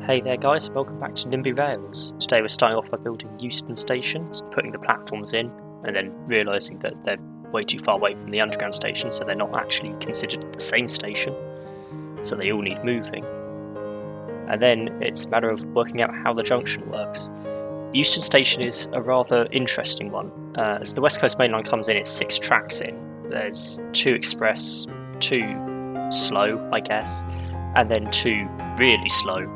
Hey there guys, welcome back to NIMBY Rails. Today we're starting off by building Euston Station, putting the platforms in, and then realising that they're way too far away from the underground station, so they're not actually considered the same station, so they all need moving. And then it's a matter of working out how the junction works. Euston Station is a rather interesting one. As the West Coast Mainline comes in, it's 6 tracks in. There's 2 express, 2 slow, I guess, and then 2 really slow,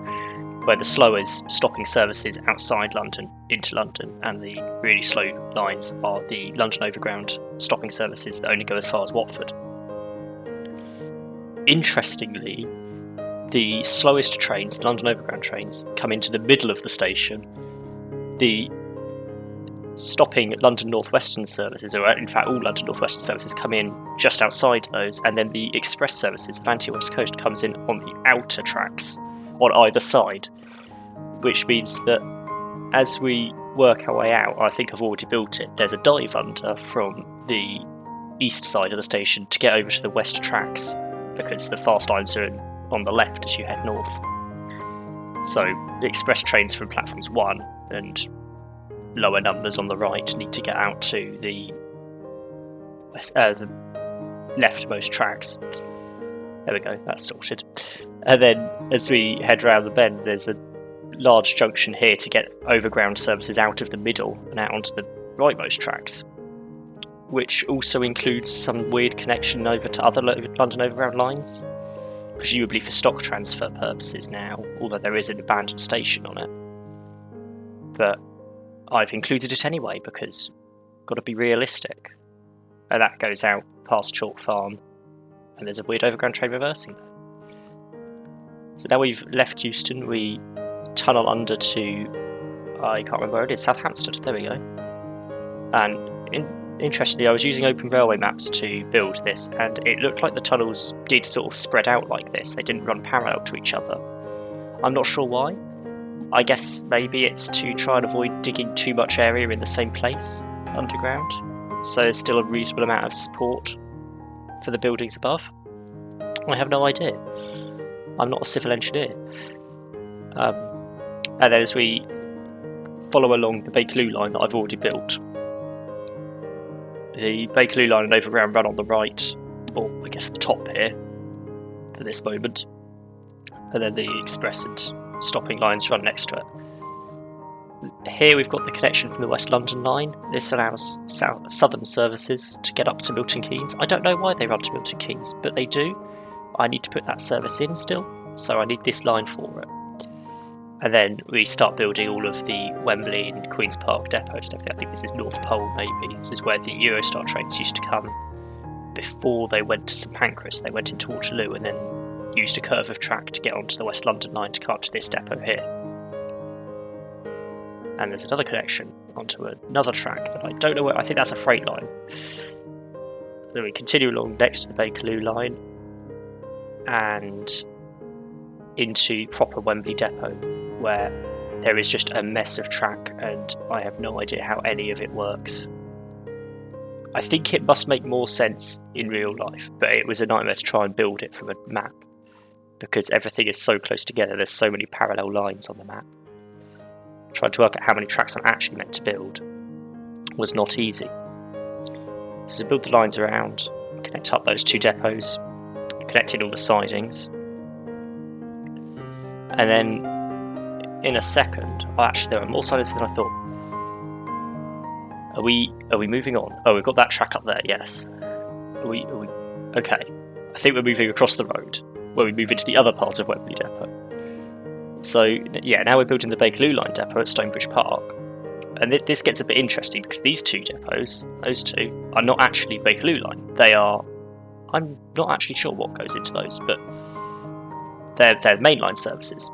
where the slow is stopping services outside London into London, and the really slow lines are the London Overground stopping services that only go as far as Watford. Interestingly, the slowest trains, the London Overground trains, come into the middle of the station. The stopping London North Western services, or in fact all London North Western services, come in just outside those, and then the express services of Anti-West Coast comes in on the outer tracks on either side, which means that as we work our way out, I think I've already built it, there's a dive under from the east side of the station to get over to the west tracks, because the fast lines are on the left as you head north. So the express trains from platforms 1 and lower numbers on the right need to get out to the leftmost tracks. There we go, that's sorted. And then as we head around the bend, there's a large junction here to get overground services out of the middle and out onto the rightmost tracks, which also includes some weird connection over to other London Overground lines, presumably for stock transfer purposes now, although there is an abandoned station on it. But I've included it anyway because got to be realistic. And that goes out past Chalk Farm, and there's a weird overground train reversing there. So now we've left Euston, we tunnel under to, I can't remember where it is, Southampton, there we go. And interestingly, I was using open railway maps to build this, and it looked like the tunnels did sort of spread out like this, they didn't run parallel to each other. I'm not sure why. I guess maybe it's to try and avoid digging too much area in the same place underground, so there's still a reasonable amount of support for the buildings above. I have no idea. I'm not a civil engineer. And then as we follow along the Bakerloo line that I've already built, the Bakerloo line and Overground run on the right, or I guess the top here for this moment, and then the express and stopping lines run next to it. Here we've got the connection from the West London line. This allows southern services to get up to Milton Keynes. I don't know why they run to Milton Keynes, but they do. I need to put that service in still, so I need this line for it. And then we start building all of the Wembley and Queen's Park depots and everything. I think this is North Pole maybe. This is where the Eurostar trains used to come before they went to St Pancras. They went into Waterloo and then used a curve of track to get onto the West London line to come up to this depot here. And there's another connection onto another track that I don't know where. I think that's a freight line. Then we continue along next to the Bakerloo line and into proper Wembley depot, where there is just a mess of track and I have no idea how any of it works. I think it must make more sense in real life, but it was a nightmare to try and build it from a map because everything is so close together. There's so many parallel lines on the map. Trying to work out how many tracks I'm actually meant to build was not easy. So build the lines around, connect up those 2 depots, connect in all the sidings, and then in a second, actually there are more sidings than I thought. Are we moving on? Oh, we've got that track up there, yes. Are we okay. I think we're moving across the road where we move into the other part of Wembley depot. So yeah, now we're building the Bakerloo line depot at Stonebridge Park. And this gets a bit interesting because these 2 depots, those 2, are not actually Bakerloo line. They are, I'm not actually sure what goes into those, but they're mainline services.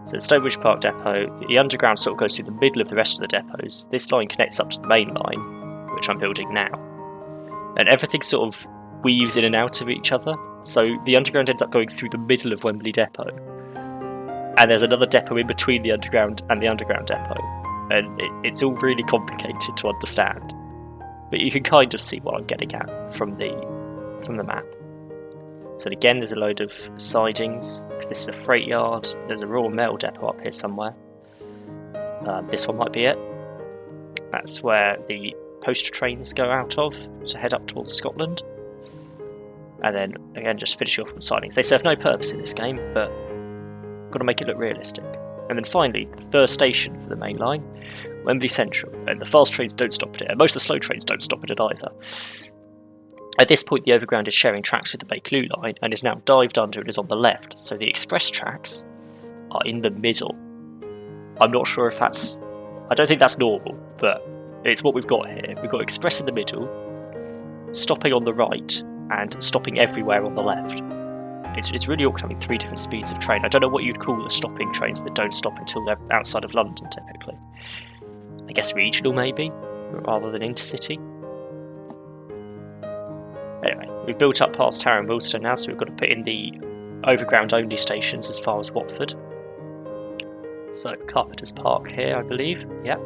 So the Stonebridge Park depot, the underground sort of goes through the middle of the rest of the depots. This line connects up to the main line, which I'm building now. And everything sort of weaves in and out of each other. So the underground ends up going through the middle of Wembley depot. And there's another depot in between the underground and the underground depot. And it's all really complicated to understand. But you can kind of see what I'm getting at from the map. So again, there's a load of sidings, because this is a freight yard. There's a Royal Mail depot up here somewhere. This one might be it. That's where the post trains go out of to head up towards Scotland. And then, again, just finish off with the sidings. They serve no purpose in this game, but got to make it look realistic. And then finally, the first station for the main line, Wembley Central. And the fast trains don't stop at it, and most of the slow trains don't stop at it either. At this point, the Overground is sharing tracks with the Bakerloo line and is now dived under and is on the left, so the express tracks are in the middle. I'm not sure if that's... I don't think that's normal, but it's what we've got here. We've got express in the middle, stopping on the right, and stopping everywhere on the left. It's really awkward having 3 different speeds of train. I don't know what you'd call the stopping trains that don't stop until they're outside of London, typically. I guess regional, maybe, rather than intercity. Anyway, we've built up past Harrow and Euston now, so we've got to put in the Overground-only stations as far as Watford. So, Carpenter's Park here, I believe. Yep.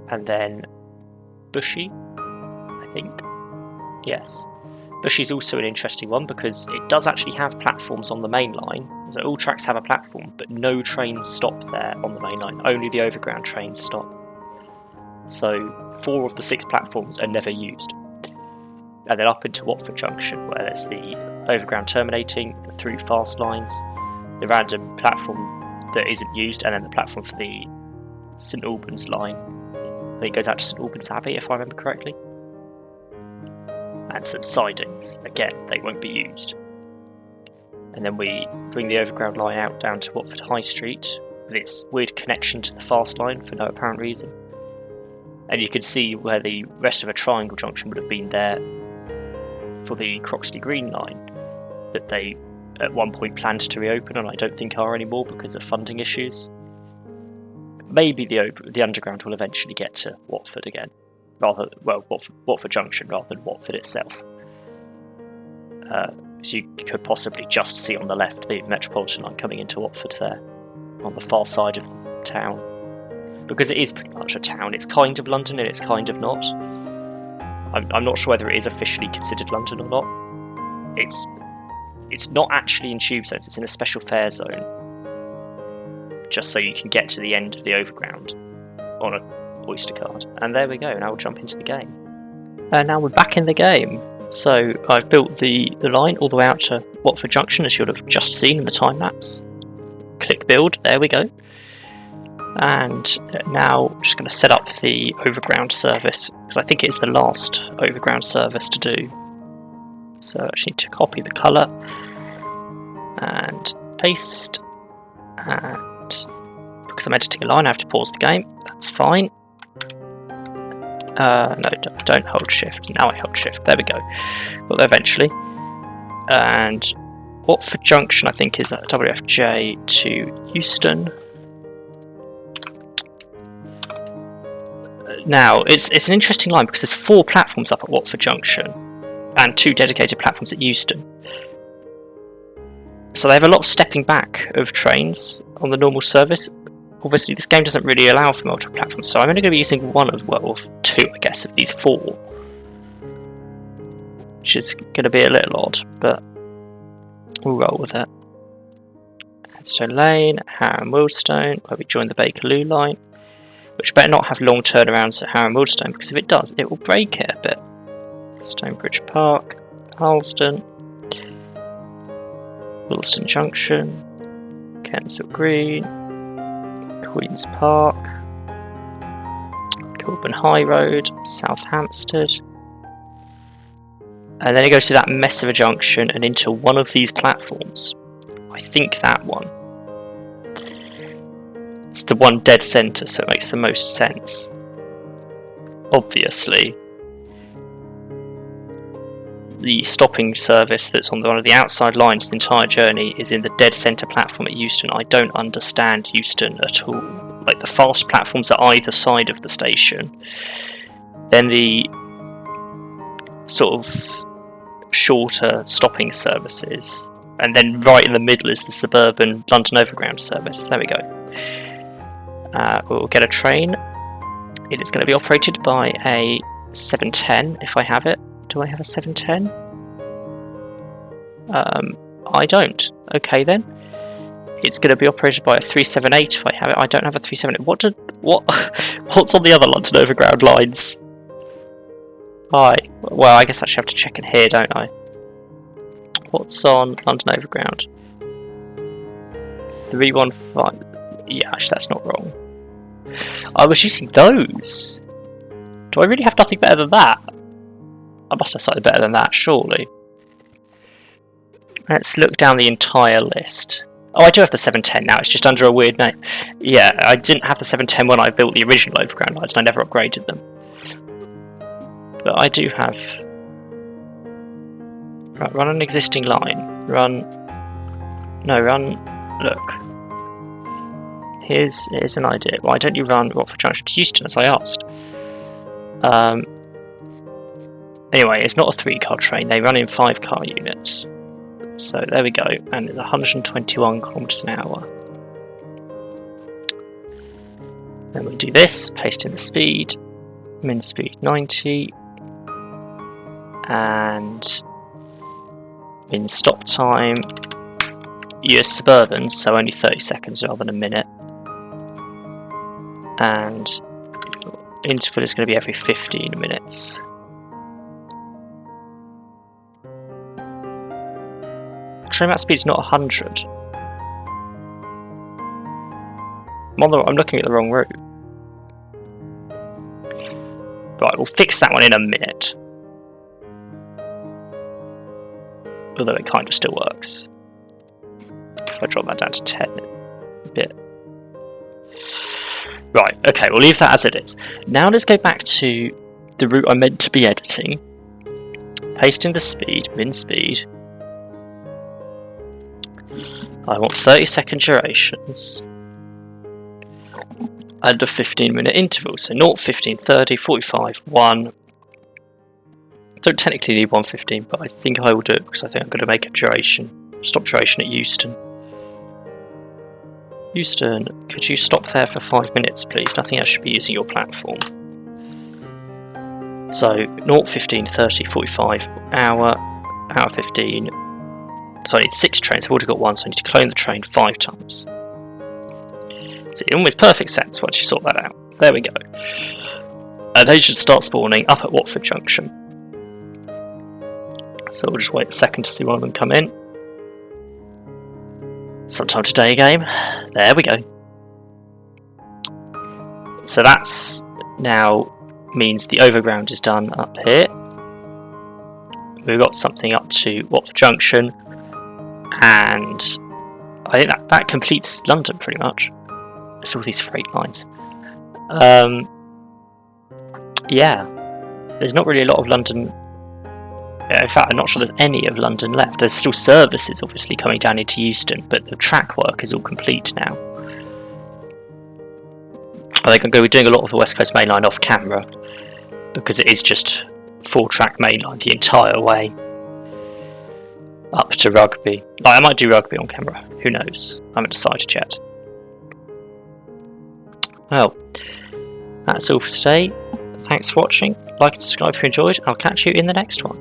And then Bushy, I think. Yes. Bushy's also an interesting one because it does actually have platforms on the main line. So all tracks have a platform, but no trains stop there on the main line. Only the Overground trains stop. So 4 of the 6 platforms are never used. And then up into Watford Junction, where there's the Overground terminating, the through fast lines, the random platform that isn't used, and then the platform for the St Albans line. I think it goes out to St Albans Abbey, if I remember correctly. And some sidings. Again, they won't be used. And then we bring the Overground line out down to Watford High Street with its weird connection to the fast line for no apparent reason. And you can see where the rest of a triangle junction would have been there for the Croxley Green line that they at one point planned to reopen, and I don't think are anymore because of funding issues. Maybe the Underground will eventually get to Watford again. Watford Junction rather than Watford itself. So you could possibly just see on the left the Metropolitan line coming into Watford there, on the far side of the town. Because it is pretty much a town. It's kind of London and it's kind of not. I'm not sure whether it is officially considered London or not. It's not actually in tube zones, it's in a special fare zone. Just so you can get to the end of the Overground on a Oyster card. And there we go, now we'll jump into the game. And now we're back in the game. So I've built the line all the way out to Watford Junction, as you'll have just seen in the time lapse. Click build, there we go. And now I'm just going to set up the Overground service, because I think it's the last Overground service to do. So I just need to copy the colour and paste, and because I'm editing a line I have to pause the game, that's fine. No, don't hold shift. Now I hold shift. There we go. Well, eventually. And Watford Junction, I think, is at WFJ to Euston. Now, it's an interesting line because there's 4 platforms up at Watford Junction and 2 dedicated platforms at Euston. So they have a lot of stepping back of trains on the normal service. Obviously, this game doesn't really allow for multiple platforms, so I'm only going to be using one of, well, 2, I guess, of these 4. Which is going to be a little odd, but we'll roll with it. Headstone Lane, Harrow and Wealdstone, where we join the Bakerloo line, which better not have long turnarounds at Harrow and Wealdstone, because if it does, it will break it a bit. Stonebridge Park, Harlesden, Wealdstone Junction, Kensal Green, Queen's Park, Kilburn High Road, South Hampstead, and then it goes to that mess of a junction and into one of these platforms. I think that one. It's the one dead centre, so it makes the most sense. Obviously, the stopping service that's on one of the outside lines the entire journey is in the dead centre platform at Euston. I don't understand Euston at all. Like, the fast platforms are either side of the station, then the sort of shorter stopping services, and then right in the middle is the suburban London Overground service. There we go. We'll get a train. It is going to be operated by a 710 if I have it. Do I have a 710? I don't. Okay then. It's going to be operated by a 378 if I have it. I don't have a 378. What's on the other London Overground lines? Well, I guess I should have to check in here, don't I? What's on London Overground? 315. Yeah, actually, that's not wrong. I was using those. Do I really have nothing better than that? I must have something better than that, surely. Let's look down the entire list. Oh, I do have the 710 now, it's just under a weird name. Yeah, I didn't have the 710 when I built the original Overground lines, and I never upgraded them. But I do have... Right, run an existing line. Look. Here's an idea. Why don't you run Watford Junction to Euston, as I asked? Anyway, it's not a 3-car train, they run in 5-car units. So there we go, and it's 121 kilometers an hour. Then we do this, paste in the speed, min speed 90, and in stop time, use Suburban, so only 30 seconds rather than a minute. And interval is going to be every 15 minutes. Train map speed's not 100. I'm looking at the wrong route. Right, we'll fix that one in a minute. Although it kind of still works. If I drop that down to 10, a bit. Right, okay, we'll leave that as it is. Now let's go back to the route I meant to be editing. Paste in the speed, min speed. I want 30-second durations and a 15-minute interval. So 0, 15, 30, 45, 1. Don't technically need 115, but I think I will do it because I think I'm going to make a stop duration at Euston. Euston, could you stop there for 5 minutes, please? Nothing else should be using your platform. So 0, 15, 30, 45, hour 15. So I need 6 trains, I've already got 1, so I need to clone the train 5 times. So it almost perfect sense once you sort that out. There we go. And they should start spawning up at Watford Junction. So we'll just wait a second to see one of them come in. Sometime today game. There we go. So that's now means the overground is done up here. We've got something up to Watford Junction. And I think that completes London pretty much. It's all these freight lines. Yeah, there's not really a lot of London. In fact, I'm not sure there's any of London left. There's still services obviously coming down into Euston, but the track work is all complete now. I think I'm going to be doing a lot of the West Coast Mainline off camera because it is just 4-track mainline the entire way up to Rugby. I might do Rugby on camera, who knows? I haven't decided yet. Well, that's all for today. Thanks for watching. Like and subscribe if you enjoyed. I'll catch you in the next one.